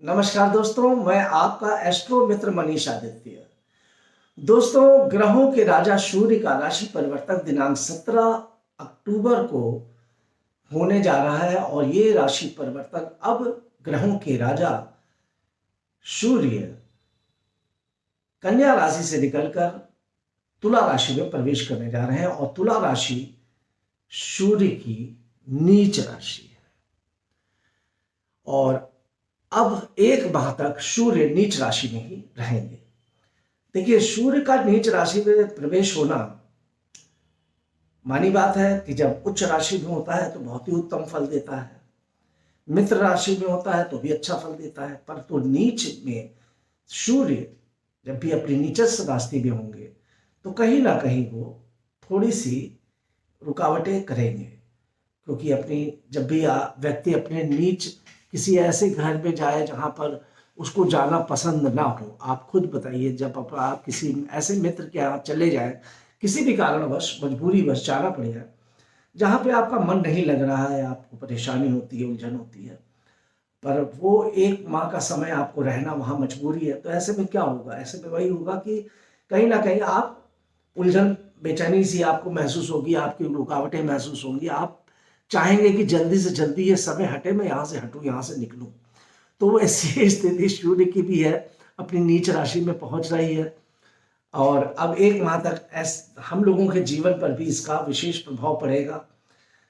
नमस्कार दोस्तों, मैं आपका एस्ट्रो मित्र मनीष आदित्य। दोस्तों, ग्रहों के राजा सूर्य का राशि परिवर्तन दिनांक 17 अक्टूबर को होने जा रहा है और ये राशि परिवर्तन अब ग्रहों के राजा सूर्य कन्या राशि से निकलकर तुला राशि में प्रवेश करने जा रहे हैं और तुला राशि सूर्य की नीच राशि है और अब एक माह तक सूर्य नीच राशि में ही रहेंगे। देखिए, सूर्य का नीच राशि में प्रवेश होना मानी बात है कि जब उच्च राशि में होता है तो बहुत ही उत्तम फल देता है, मित्र राशि में होता है तो भी अच्छा फल देता है, परंतु नीच में सूर्य जब भी अपनी नीचस्थ राशि में होंगे तो कहीं ना कहीं वो थोड़ी सी रुकावटें करेंगे, क्योंकि अपनी जब भी व्यक्ति अपने नीच किसी ऐसे घर में जाए जहाँ पर उसको जाना पसंद ना हो। आप खुद बताइए, जब आप किसी ऐसे मित्र के यहाँ चले जाएं, किसी भी कारणवश मजबूरीवश जाना पड़ जाए जहाँ पे आपका मन नहीं लग रहा है, आपको परेशानी होती है, उलझन होती है, पर वो एक माह का समय आपको रहना वहाँ मजबूरी है, तो ऐसे में क्या होगा? ऐसे में वही होगा कि कहीं ना कहीं आप उलझन, बेचैनी सी आपको महसूस होगी, आपकी रुकावटें महसूस होंगी, आप चाहेंगे कि जल्दी से जल्दी ये समय हटे, मैं यहाँ से हटूँ, यहाँ से निकलूँ। तो ऐसी स्थिति सूर्य की भी है, अपनी नीच राशि में पहुंच रही है और अब एक माह तक हम लोगों के जीवन पर भी इसका विशेष प्रभाव पड़ेगा।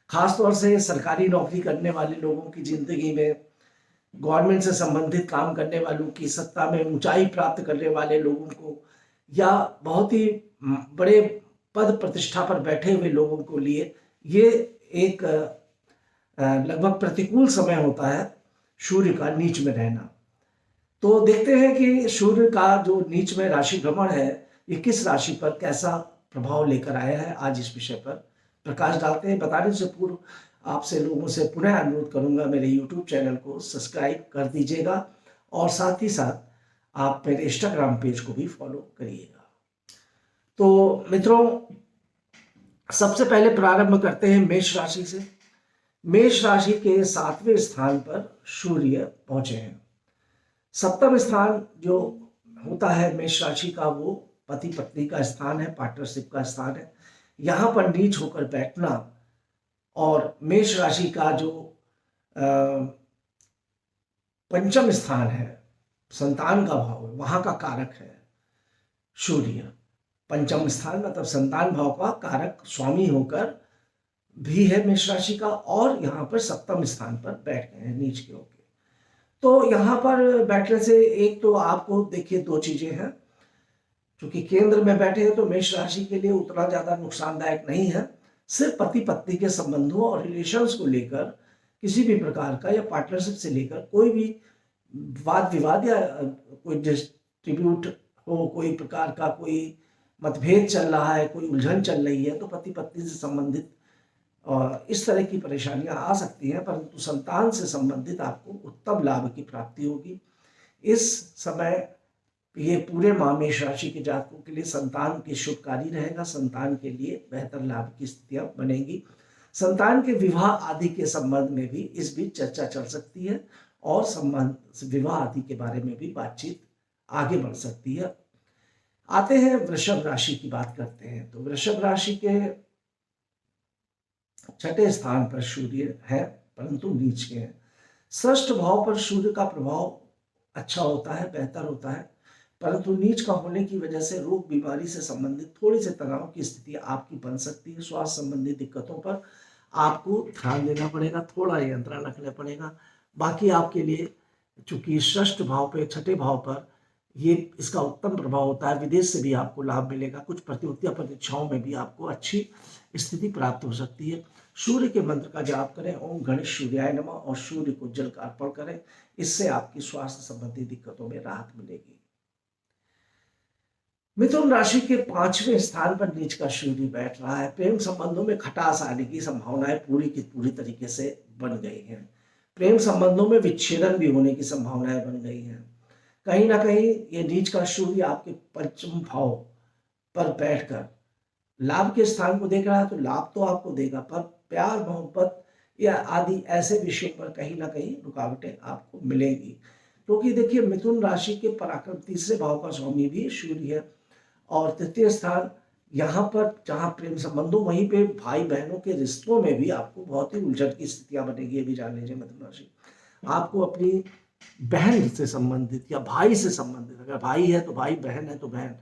खासतौर से सरकारी नौकरी करने वाले लोगों की जिंदगी में, गवर्नमेंट से संबंधित काम करने वालों की, सत्ता में ऊंचाई प्राप्त करने वाले लोगों को, या बहुत ही बड़े पद प्रतिष्ठा पर बैठे हुए लोगों को लिए ये एक लगभग प्रतिकूल समय होता है सूर्य का नीच में रहना। तो देखते हैं कि सूर्य का जो नीच में राशि भ्रमण है ये किस राशि पर कैसा प्रभाव लेकर आया है। आज इस विषय पर प्रकाश डालते हैं। बताने से पूर्व आपसे लोगों से पुनः अनुरोध करूंगा, मेरे यूट्यूब चैनल को सब्सक्राइब कर दीजिएगा और साथ ही साथ आप मेरे इंस्टाग्राम पेज को भी फॉलो करिएगा। तो मित्रों, सबसे पहले प्रारंभ करते हैं मेष राशि से। मेष राशि के 7वें स्थान पर सूर्य पहुंचे हैं। सप्तम स्थान जो होता है मेष राशि का, वो पति पत्नी का स्थान है, पार्टनरशिप का स्थान है। यहाँ पर नीच होकर बैठना और मेष राशि का जो पंचम स्थान है, संतान का भाव है, वहाँ का कारक है सूर्य। पंचम स्थान मतलब संतान भाव का कारक स्वामी होकर भी है मेष राशि का, और यहाँ पर सप्तम स्थान पर बैठ गए हैं नीच के होकर। तो यहाँ पर बैठने से एक तो आपको देखिए दो चीजें हैं, क्योंकि केंद्र में बैठे हैं तो मेष राशि के लिए उतना ज्यादा नुकसानदायक नहीं है। सिर्फ पति पत्नी के संबंधों और रिलेशंस को लेकर किसी भी प्रकार का, या पार्टनरशिप से लेकर कोई भी वाद विवाद या कोई डिस्ट्रीब्यूट हो, कोई प्रकार का कोई मतभेद चल रहा है, कोई उलझन चल रही है, तो पति पत्नी से संबंधित और इस तरह की परेशानियां आ सकती हैं, परंतु संतान से संबंधित आपको उत्तम लाभ की प्राप्ति होगी। इस समय ये पूरे माह मेष राशि के जातकों के लिए संतान के शुभकारी रहेगा। संतान के लिए बेहतर लाभ की स्थितियां बनेगी। संतान के विवाह आदि के संबंध में भी इस बीच चर्चा चल सकती है और संबंध विवाह आदि के बारे में भी बातचीत आगे बढ़ सकती है। आते हैं वृषभ राशि की बात करते हैं। तो वृषभ राशि के 6ठे स्थान पर सूर्य है, परंतु नीच के हैं। षष्ठ भाव पर सूर्य का प्रभाव अच्छा होता है, बेहतर होता है, परंतु नीच का होने की वजह से रोग बीमारी से संबंधित थोड़ी से तनाव की स्थिति आपकी बन सकती है। स्वास्थ्य संबंधी दिक्कतों पर आपको ध्यान देना पड़ेगा, थोड़ा नियंत्रण रखना पड़ेगा। बाकी आपके लिए, चूंकि षष्ठ भाव पे, 6ठे भाव पर ये इसका उत्तम प्रभाव होता है, विदेश से भी आपको लाभ मिलेगा। कुछ प्रतियोगिता परीक्षाओं में भी आपको अच्छी स्थिति प्राप्त हो सकती है। सूर्य के मंत्र का जाप करें, ओम गणेश सूर्याय नमः, और सूर्य को जल का अर्पण करें। इससे आपकी स्वास्थ्य संबंधी दिक्कतों में राहत मिलेगी। मिथुन राशि के 5वें स्थान पर नीच का सूर्य बैठ रहा है। प्रेम संबंधों में खटास आने की संभावनाएं पूरी की पूरी तरीके से बन गई हैं। प्रेम संबंधों में विच्छेदन भी होने की संभावनाएं बन गई हैं। कहीं ना कहीं ये नीच का सूर्य आपके पंचम भाव पर बैठकर लाभ के स्थान को देख रहा है, तो लाभ तो आपको देगा, पर प्यार मोहब्बत या आदि ऐसे विषयों पर कहीं ना कहीं रुकावटें आपको मिलेंगी। क्योंकि देखिए मिथुन राशि के पराक्रम तीसरे भाव का स्वामी भी सूर्य है, और तृतीय स्थान यहाँ पर जहाँ प्रेम संबंधों, वहीं पे भाई बहनों के रिश्तों में भी आपको बहुत ही उलझन की स्थितियां बनेगी। ये भी जान लीजिए मिथुन राशि, आपको अपनी बहन से संबंधित या भाई से संबंधित, अगर भाई है तो भाई, बहन है तो बहन,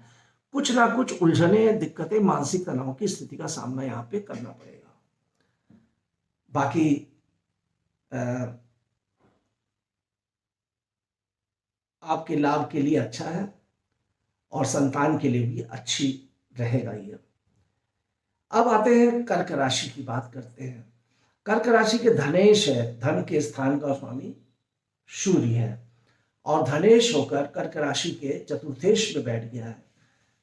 कुछ ना कुछ उलझने, दिक्कतें, मानसिक तनाव की स्थिति का सामना यहाँ पे करना पड़ेगा। बाकी आपके लाभ के लिए अच्छा है और संतान के लिए भी अच्छी रहेगा ये। अब आते हैं कर्क राशि की बात करते हैं। कर्क राशि के धनेश है, धन के स्थान का स्वामी सूर्य है, और धनेश होकर कर्क राशि के चतुर्थेश में बैठ गया है।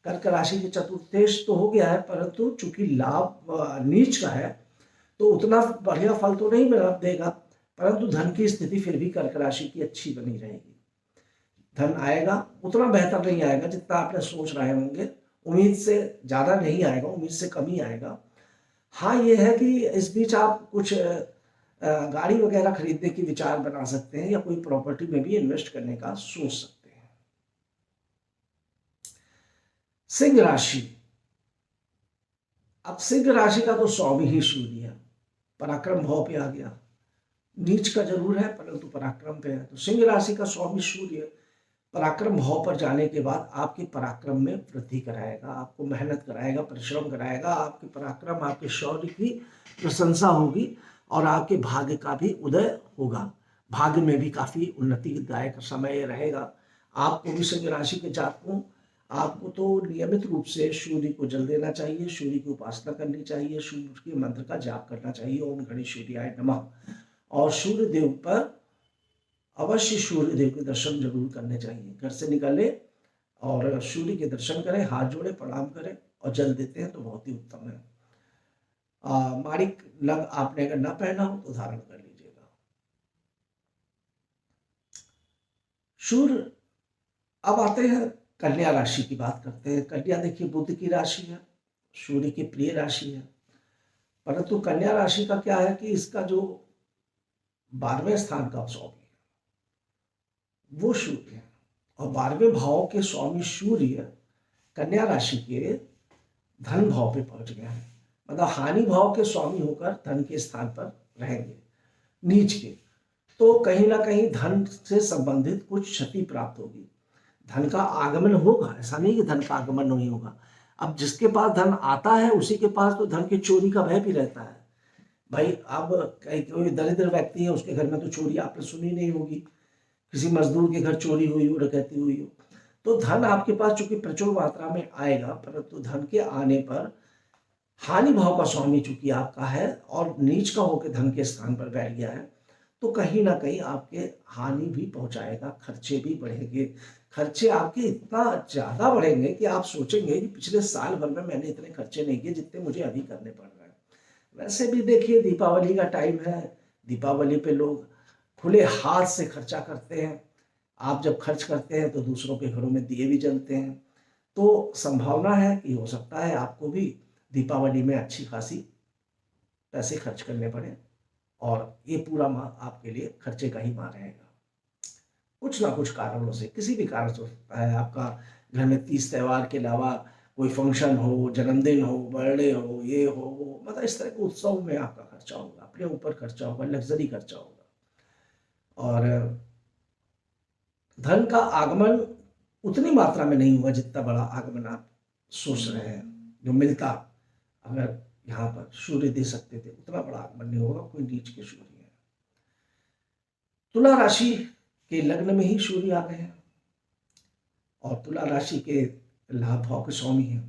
कर्क राशि के चतुर्थेश तो हो गया है, परंतु चूंकि लाभ नीच का है तो उतना बढ़िया फल तो नहीं मिला देगा, परंतु धन की स्थिति फिर भी कर्क राशि की अच्छी बनी रहेगी। धन आएगा, उतना बेहतर नहीं आएगा जितना आपने सोच रहे होंगे, उम्मीद से ज्यादा नहीं आएगा, उम्मीद से कम ही आएगा। हाँ, ये है कि इस बीच आप कुछ गाड़ी वगैरह खरीदने की विचार बना सकते हैं, या कोई प्रॉपर्टी में भी इन्वेस्ट करने का सोच सकते हैं। सिंह राशि, अब सिंह राशि का तो स्वामी ही सूर्य है, पराक्रम भाव पे आ गया, नीच का जरूर है परंतु पराक्रम पे है। तो सिंह राशि का स्वामी सूर्य पराक्रम भाव पर जाने के बाद आपके पराक्रम में वृद्धि कराएगा, आपको मेहनत कराएगा, परिश्रम कराएगा, आपके पराक्रम, आपके शौर्य की प्रशंसा होगी, और आपके भाग्य का भी उदय होगा। भाग्य में भी काफी उन्नतिदायक समय रहेगा। आपको भी सिंह राशि के जातकों, आपको तो नियमित रूप से सूर्य को जल देना चाहिए, सूर्य की उपासना करनी चाहिए, सूर्य के मंत्र का जाप करना चाहिए, ओम गणेश सूर्याय नमः, और सूर्य देव पर अवश्य सूर्य देव के दर्शन जरूर करने चाहिए। घर से निकले और सूर्य के दर्शन करें, हाथ जोड़े, प्रणाम करें और जल देते हैं तो बहुत ही उत्तम है। माणिक नग आपने अगर ना पहना हो तो धारण कर लीजिएगा। सूर्य, अब आते हैं कन्या राशि की बात करते हैं। कन्या देखिए बुध की राशि है, सूर्य की प्रिय राशि है, परंतु कन्या राशि का क्या है कि इसका जो 12वें स्थान का स्वामी वो सूर्य है, और 12वें भाव के स्वामी सूर्य कन्या राशि के धन भाव पे पहुंच गए हैं, मतलब हानि भाव के स्वामी होकर धन के स्थान पर रहेंगे नीच के। तो कहीं ना कहीं धन से संबंधित कुछ क्षति प्राप्त होगी। धन का आगमन होगा, ऐसा नहीं कि धन का आगमन नहीं होगा। अब जिसके पास धन आता है उसी के पास तो धन की चोरी का भय भी रहता है। भाई, अब कोई दरिद्र व्यक्ति है, उसके घर में तो चोरी आपने सुनी नहीं होगी, किसी मजदूर के घर चोरी हुई हो, डकैती हुई हो। तो धन आपके पास चूंकि प्रचुर मात्रा में आएगा, परंतु धन के आने पर हानि भाव का स्वामी चूंकि आपका है और नीच का होकर धन के स्थान पर बैठ गया है, तो कहीं ना कहीं आपके हानि भी पहुंचाएगा, खर्चे भी बढ़ेंगे। खर्चे आपके इतना ज्यादा बढ़ेंगे कि आप सोचेंगे कि पिछले साल भर में मैंने इतने खर्चे नहीं किए जितने मुझे अभी करने पड़ रहे हैं। वैसे भी देखिए दीपावली का टाइम है, दीपावली पे लोग खुले हाथ से खर्चा करते हैं। आप जब खर्च करते हैं तो दूसरों के घरों में दिए भी जलते हैं, तो संभावना है कि हो सकता है आपको भी दीपावली में अच्छी खासी पैसे खर्च करने पड़े, और ये पूरा माह आपके लिए खर्चे का ही माह रहेगा। कुछ ना कुछ कारणों से, किसी भी कारण से हो सकता है आपका घर में तीज त्योहार के अलावा कोई फंक्शन हो, जन्मदिन हो, बर्थडे हो, ये हो वो, मतलब इस तरह के उत्सव में आपका खर्चा होगा, अपने ऊपर खर्चा होगा, लग्जरी खर्चा होगा। और धन का आगमन उतनी मात्रा में नहीं हुआ जितना बड़ा आगमन आप सोच रहे हैं, जो मिलता अगर यहाँ पर सूर्य दे सकते थे उतना बड़ा आगमन नहीं होगा, कोई नीच के सूर्य है। तुला राशि के लग्न में ही सूर्य आ गए हैं, और तुला राशि के लाभ भाव के स्वामी हैं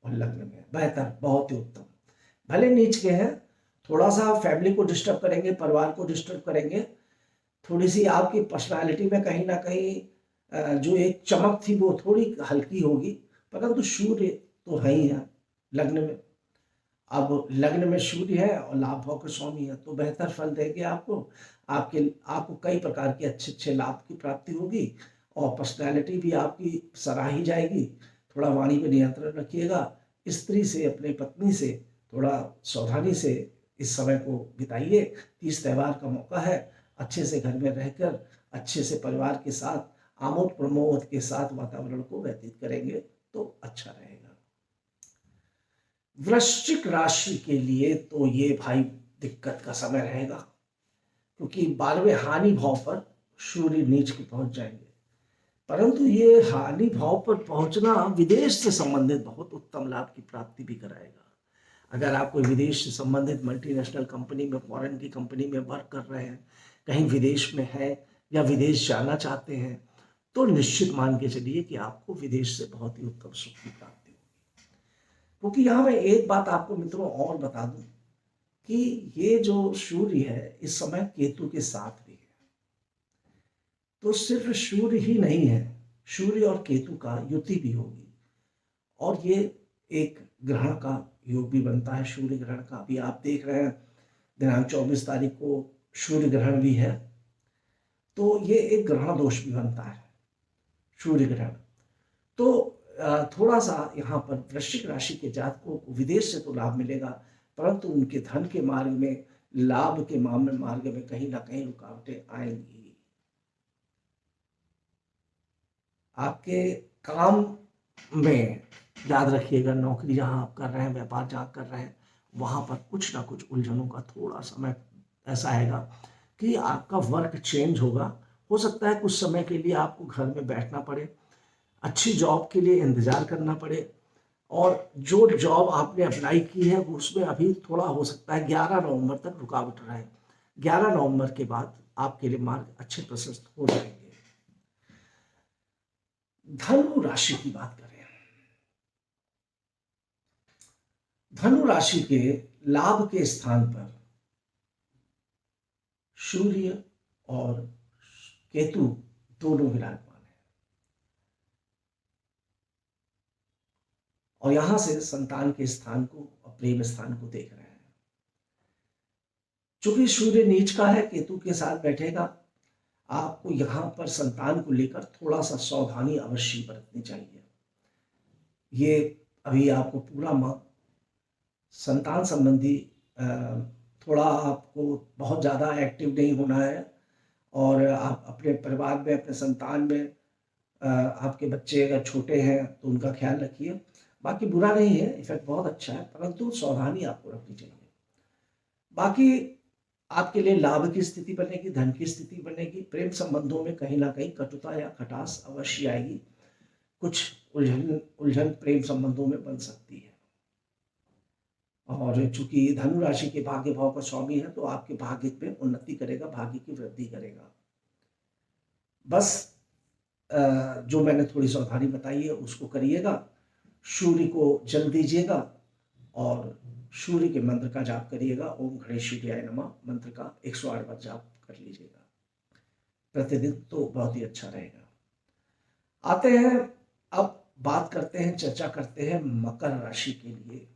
और लग्न में बेहतर, बहुत ही उत्तम। भले नीच के हैं, थोड़ा सा फैमिली को डिस्टर्ब करेंगे, परिवार को डिस्टर्ब करेंगे, थोड़ी सी आपकी पर्सनालिटी में कहीं ना कहीं जो एक चमक थी वो थोड़ी हल्की होगी, परंतु सूर्य तो है ही है लग्न में। अब लग्न में सूर्य है और लाभ भाव के स्वामी है, तो बेहतर फल देंगे आपको। आपको कई प्रकार के अच्छे अच्छे लाभ की प्राप्ति होगी, और पर्सनैलिटी भी आपकी सराही जाएगी। थोड़ा वाणी पर नियंत्रण रखिएगा, स्त्री से, अपने पत्नी से थोड़ा सावधानी से इस समय को बिताइए। तीज त्योहार का मौका है, अच्छे से घर में रहकर अच्छे से परिवार के साथ आमोद प्रमोद के साथ वातावरण को व्यतीत करेंगे तो अच्छा रहेगा। वृश्चिक राशि के लिए तो ये भाई दिक्कत का समय रहेगा, क्योंकि 12वें हानि भाव पर सूर्य नीच के पहुंच जाएंगे। परंतु ये हानि भाव पर पहुंचना विदेश से संबंधित बहुत उत्तम लाभ की प्राप्ति भी कराएगा। अगर आप कोई विदेश से संबंधित मल्टीनेशनल कंपनी में, फॉरेन की कंपनी में वर्क कर रहे हैं, कहीं विदेश में है या विदेश जाना चाहते हैं, तो निश्चित मान के चलिए कि आपको विदेश से बहुत ही उत्तम सुख की प्राप्ति होगी। क्योंकि यहाँ मैं एक बात आपको मित्रों और बता दूं कि ये जो सूर्य है इस समय केतु के साथ भी है। तो सिर्फ सूर्य ही नहीं है, सूर्य और केतु का युति भी होगी, और ये एक ग्रहण का योग भी बनता है, सूर्य ग्रहण का। अभी आप देख रहे हैं दिनांक 24 तारीख को सूर्य ग्रहण भी है, तो ये एक ग्रहण दोष भी बनता है सूर्य ग्रहण। तो थोड़ा सा यहाँ पर वृश्चिक राशि के जातकों को विदेश से तो लाभ मिलेगा, परंतु उनके धन के मार्ग में, लाभ के मार्ग में कहीं ना कहीं रुकावटें आएंगी। आपके काम में याद रखिएगा, नौकरी जहाँ आप कर रहे हैं, व्यापार जहाँ कर रहे हैं, वहाँ पर कुछ ना कुछ उलझनों का थोड़ा समय ऐसा आएगा कि आपका वर्क चेंज होगा। हो सकता है कुछ समय के लिए आपको घर में बैठना पड़े, अच्छी जॉब के लिए इंतजार करना पड़े, और जो जॉब आपने अप्लाई की है उसमें अभी थोड़ा हो सकता है 11 नवंबर तक रुकावट रहे। 11 नवंबर के बाद आपके लिए मार्ग अच्छे प्रशस्त हो जाएंगे। धनु राशि की बात करें, धनु राशि के लाभ के स्थान पर सूर्य और केतु दोनों विराजमान है, और यहां से संतान के स्थान को और प्रेम स्थान को देख रहे हैं। चूंकि सूर्य नीच का है, केतु के साथ बैठेगा, आपको यहां पर संतान को लेकर थोड़ा सा सावधानी अवश्य बरतनी चाहिए। ये अभी आपको पूरा माह संतान संबंधी थोड़ा आपको बहुत ज़्यादा एक्टिव नहीं होना है, और आप अपने परिवार में, अपने संतान में, आपके बच्चे अगर छोटे हैं तो उनका ख्याल रखिए। बाकी बुरा नहीं है, इफेक्ट बहुत अच्छा है, परंतु सावधानी आपको रखनी चाहिए। बाकी आपके लिए लाभ की स्थिति बनेगी, धन की स्थिति बनेगी, प्रेम संबंधों में कहीं ना कहीं कटुता या खटास अवश्य आएगी, कुछ उलझन प्रेम संबंधों में बन सकती है। और चूंकि धनु राशि के भाग्य भाव का स्वामी है, तो आपके भाग्य में उन्नति करेगा, भाग्य की वृद्धि करेगा। बस जो मैंने थोड़ी सावधानी बताई है उसको करिएगा, सूर्य को जल दीजिएगा, और सूर्य के मंत्र का जाप करिएगा। ओम गणेशाय नमः मंत्र का 108 बार जाप कर लीजिएगा प्रतिदिन, तो बहुत ही अच्छा रहेगा। आते हैं, अब बात करते हैं, चर्चा करते हैं मकर राशि के लिए।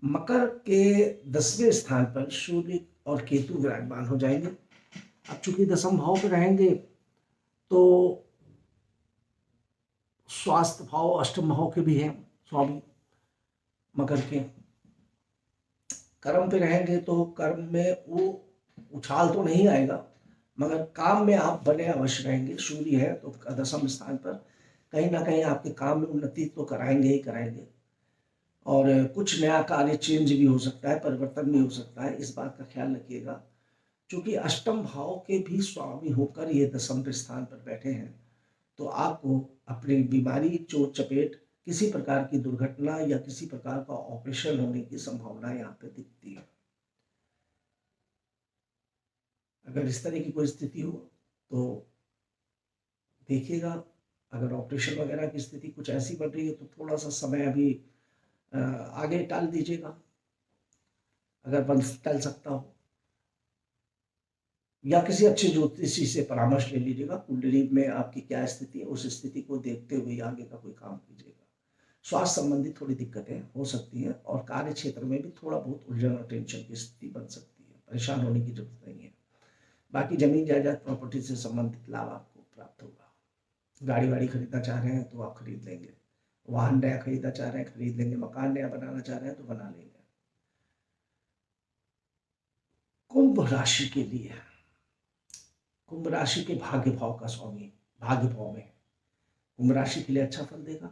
मकर के 10वें स्थान पर सूर्य और केतु विराजमान हो जाएंगे। अब चूंकि 10वें भाव पे रहेंगे तो स्वास्थ्य भाव, अष्टम भाव के भी हैं स्वामी मकर के। कर्म पे रहेंगे तो कर्म में वो उछाल तो नहीं आएगा, मगर काम में आप बने अवश्य रहेंगे। सूर्य है तो 10वें स्थान पर कहीं ना कहीं आपके काम में उन्नति तो कराएंगे ही कराएंगे, और कुछ नया कार्य चेंज भी हो सकता है, परिवर्तन भी हो सकता है, इस बात का ख्याल रखिएगा। क्योंकि अष्टम भाव के भी स्वामी होकर ये 10वें स्थान पर बैठे हैं, तो आपको अपनी बीमारी, चोट चपेट, किसी प्रकार की दुर्घटना या किसी प्रकार का ऑपरेशन होने की संभावना यहाँ पे दिखती है। अगर इस तरह की कोई स्थिति हो तो देखिएगा। अगर ऑपरेशन वगैरह की स्थिति कुछ ऐसी बन रही है तो थोड़ा सा समय अभी आगे टाल दीजिएगा, अगर बन टल सकता हो, या किसी अच्छे ज्योतिषी से परामर्श ले लीजिएगा। कुंडली में आपकी क्या स्थिति है, उस स्थिति को देखते हुए आगे का कोई काम कीजिएगा। स्वास्थ्य संबंधी थोड़ी दिक्कतें हो सकती हैं, और कार्य क्षेत्र में भी थोड़ा बहुत उलझन और टेंशन की स्थिति बन सकती है। परेशान होने की जरूरत नहीं है। बाकी जमीन जायदाद प्रॉपर्टी से संबंधित लाभ आपको प्राप्त होगा। गाड़ी वाड़ी खरीदना चाह रहे हैं तो आप खरीद लेंगे, वाहन नया खरीदना चाह रहे हैं खरीद लेंगे, मकान नया बनाना चाह रहे हैं तो बना लेंगे। कुंभ राशि के लिए कुंभ राशि के भाग्य भाव का स्वामी भाग्य भाव में है, कुंभ राशि के लिए अच्छा फल देगा।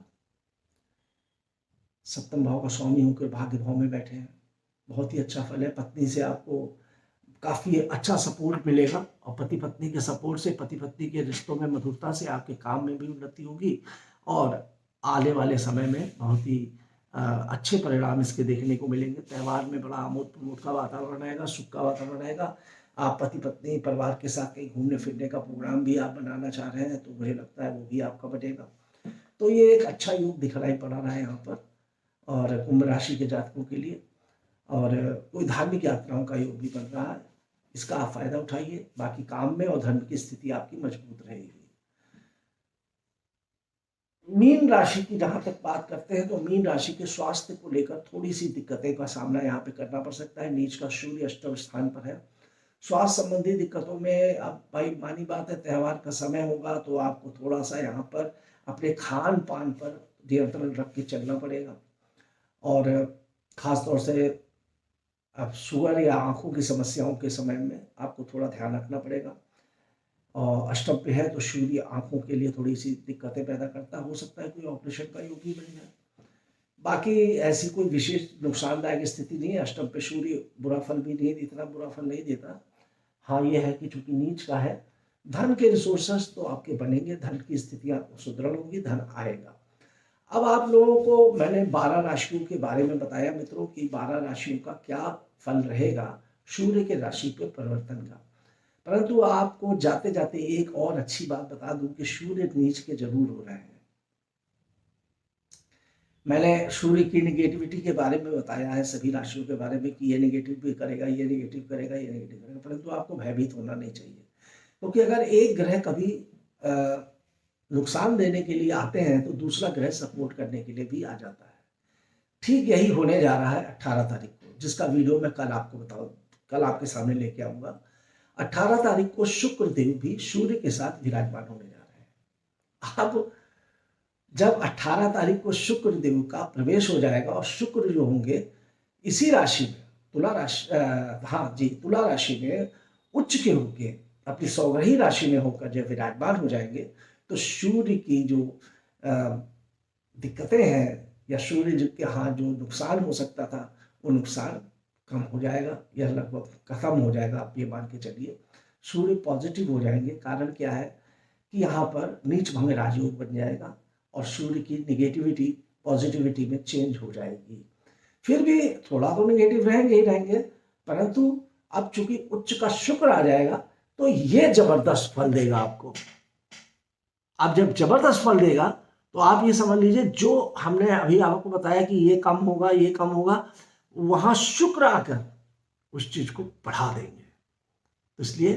सप्तम भाव का स्वामी होकर भाग्य भाव में बैठे हैं, बहुत ही अच्छा फल है। पत्नी से आपको काफ़ी अच्छा सपोर्ट मिलेगा और पति पत्नी के सपोर्ट से, पति पत्नी के रिश्तों में मधुरता से आपके काम में भी उन्नति होगी और आने वाले समय में बहुत ही अच्छे परिणाम इसके देखने को मिलेंगे। त्यौहार में बड़ा आमोद प्रमोद का वातावरण रहेगा, सुख का वातावरण रहेगा। आप पति पत्नी परिवार के साथ कहीं घूमने फिरने का प्रोग्राम भी आप बनाना चाह रहे हैं तो मुझे लगता है वो भी आपका बनेगा। तो ये एक अच्छा योग दिखलाई पड़ रहा है यहाँ पर और कुंभ राशि के जातकों के लिए। और कोई धार्मिक यात्राओं का योग भी बन रहा है, इसका आप फायदा उठाइए। बाकी काम में और धर्म की स्थिति आपकी मजबूत रहेगी। मीन राशि की जहां तक बात करते हैं तो मीन राशि के स्वास्थ्य को लेकर थोड़ी सी दिक्कतें का सामना यहाँ पे करना पड़ सकता है। नीच का सूर्य अष्टम स्थान पर है, स्वास्थ्य संबंधी दिक्कतों में अब भाई मानी बात है, त्यौहार का समय होगा तो आपको थोड़ा सा यहाँ पर अपने खान पान पर नियंत्रण रख के चलना पड़ेगा। और ख़ास तौर से अब शुगर या आँखों की समस्याओं के समय में आपको थोड़ा ध्यान रखना पड़ेगा। और अष्टम पे है तो सूर्य आँखों के लिए थोड़ी सी दिक्कतें पैदा करता हो सकता है कोई ऑपरेशन का योग भी बन जाए। बाकी ऐसी कोई विशेष नुकसानदायक स्थिति नहीं है। अष्टम पे सूर्य बुरा फल भी नहीं, इतना बुरा फल नहीं देता। हाँ ये है कि चूंकि नीच का है, धन के रिसोर्सेस तो आपके बनेंगे, धन की स्थितियाँ सुदृढ़ होंगी, धन आएगा। अब आप लोगों को मैंने 12 राशियों के बारे में बताया मित्रों कि 12 राशियों का क्या फल रहेगा सूर्य के राशि पर परिवर्तन का। परंतु आपको जाते जाते एक और अच्छी बात बता दूं कि सूर्य नीच के जरूर हो रहे हैं। मैंने सूर्य की निगेटिविटी के बारे में बताया है सभी राशियों के बारे में कि ये निगेटिव भी करेगा, ये निगेटिव करेगा, ये नेगेटिव करेगा, परंतु आपको भयभीत होना नहीं चाहिए। क्योंकि अगर एक ग्रह कभी नुकसान देने के लिए आते हैं तो दूसरा ग्रह सपोर्ट करने के लिए भी आ जाता है। ठीक यही होने जा रहा है 18 तारीख को, जिसका वीडियो मैं कल आपको कल आपके सामने लेके आऊंगा। 18 तारीख को शुक्र देव भी सूर्य के साथ विराजमान होने जा रहे हैं। अब जब 18 तारीख को शुक्र देव का प्रवेश हो जाएगा और शुक्र जो होंगे इसी राशि में तुला राशि में उच्च के होके अपनी सौग्रही राशि में होकर जब विराजमान हो जाएंगे तो सूर्य की जो दिक्कतें हैं या सूर्य के यहाँ जो नुकसान हो सकता था वो नुकसान कम हो जाएगा या लगभग खत्म हो जाएगा। आप ये मान के चलिए सूर्य पॉजिटिव हो जाएंगे। कारण क्या है कि यहाँ पर नीच भंग राजयोग बन जाएगा और सूर्य की निगेटिविटी पॉजिटिविटी में चेंज हो जाएगी। फिर भी थोड़ा तो निगेटिव रहेंगे ही रहेंगे, परंतु अब चूंकि उच्च का शुक्र आ जाएगा तो ये जबरदस्त फल देगा आपको। अब जब जबरदस्त फल देगा तो आप ये समझ लीजिए जो हमने अभी आपको बताया कि ये कम होगा, ये कम होगा, वहां शुक्र आकर उस चीज को बढ़ा देंगे। तो इसलिए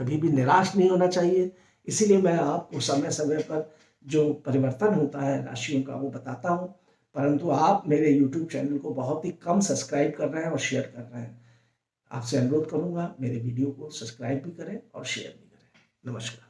कभी भी निराश नहीं होना चाहिए। इसीलिए मैं आपको समय समय पर जो परिवर्तन होता है राशियों का वो बताता हूँ, परंतु आप मेरे YouTube चैनल को बहुत ही कम सब्सक्राइब कर रहे हैं और शेयर कर रहे हैं। आपसे अनुरोध करूंगा मेरे वीडियो को सब्सक्राइब भी करें और शेयर भी करें। नमस्कार।